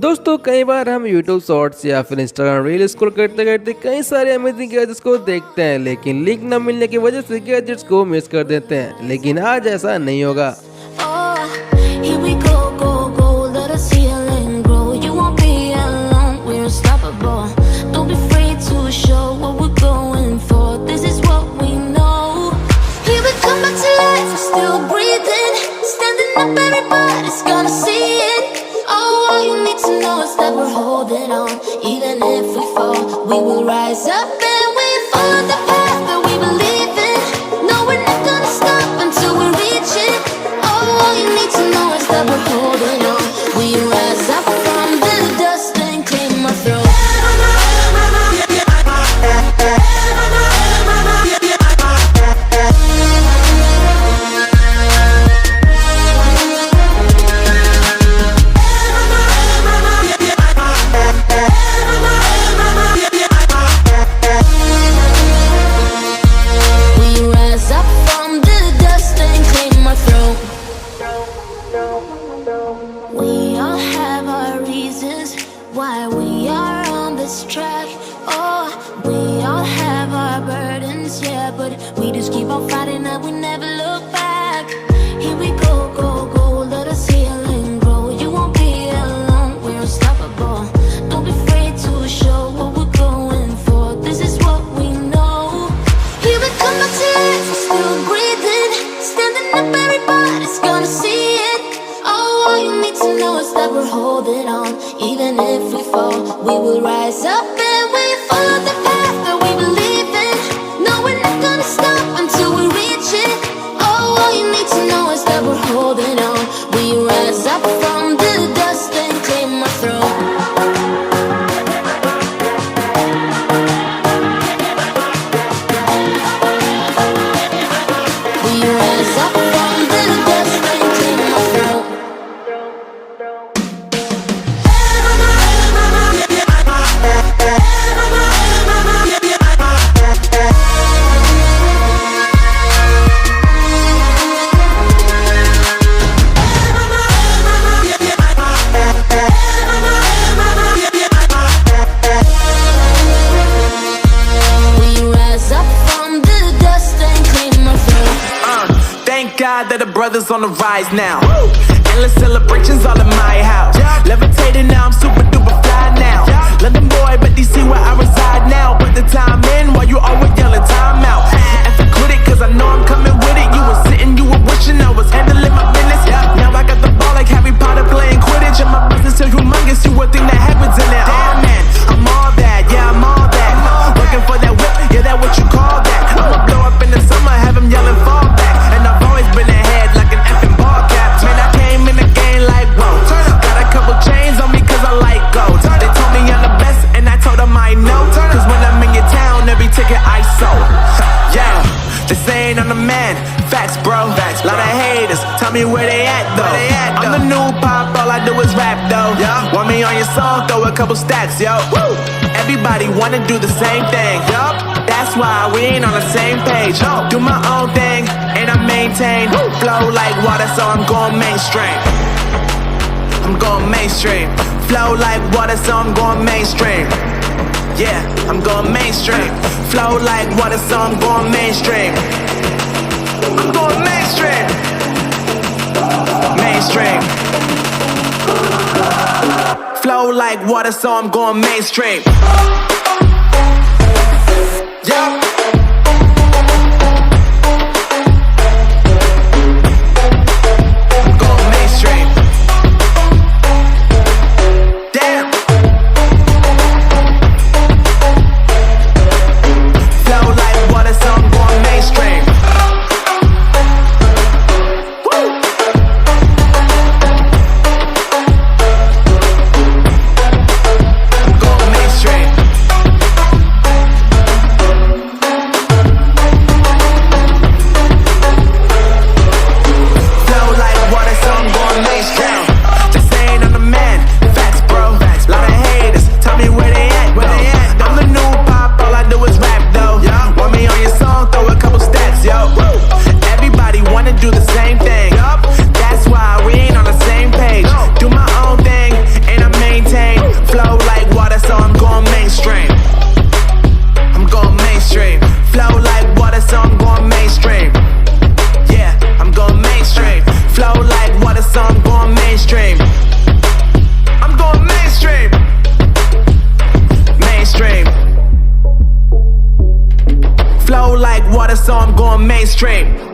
दोस्तों कई बार हम YouTube शॉर्ट्स या फिर Instagram रील स्क्रॉल करते करते कई सारे अमेजिंग गैजेट्स को देखते हैं, लेकिन लिंक न मिलने की वजह से गैजेट्स को मिस कर देते हैं। लेकिन आज ऐसा नहीं होगा। We're holding on, even if we fall, we will rise up and we follow the path that we believe in. No, we're not gonna stop until we reach it. Oh, all you need to know is that we're holding on. We rise up from the dust and clear my throat. We all have our reasons why we are on this track. Oh, we all have our burdens, yeah, but we just keep on fighting and we never look back. Here we go, go, go, let us heal and grow. You won't be alone, we're unstoppable. Don't be afraid to show what we're going for. This is what we know. Here we come back to life, we're still breathing. Standing up, everybody's gonna see it. All you need to know is that we're holding on. Even if we fall, we will rise up and we follow the path that we believe in. No, we're not gonna stop until we reach it. All you need to know is that we're holding on. We rise up from the dust and clear my throat. We rise up from the dust and clear my throat. That the brothers on the rise now. Endless celebrations all in my house. Levitating now, I'm super duper fly now. London boy, but DC where I reside now. Put the time in while you always yelling time out. And for quit it, cause I know I'm coming with it. You were sitting, you were wishing I was handling my business. Now I got the ball like Harry Potter playing Quidditch. And my business so humongous, you would think that happens in it. Damn man, I'm all that, yeah I'm all that. Working for that whip, yeah that what you call that. I'ma blow up in the summer, have them yelling fall back. And I've always been ahead like an effing ball cap. Man, I came in the game like whoa. Got a couple chains on me cause I like gold. They told me I'm the best and I told them I know. Cause when I'm in your town, every ticket I sold. Yeah, they saying I'm the man. Facts bro, lot of haters, tell me where they at though. I'm the new pop, all I do is rap though. Want me on your song, throw a couple stacks, yo. Everybody wanna do the same thing, that's why we ain't on the same page. Do my own thing, and I maintain. Flow like water, so I'm going mainstream. I'm going mainstream. Flow like water, so I'm going mainstream. Yeah, I'm going mainstream. Flow like water, so I'm going mainstream. I'm going mainstream. Mainstream. Flow like water, so I'm going mainstream. Yeah. stream.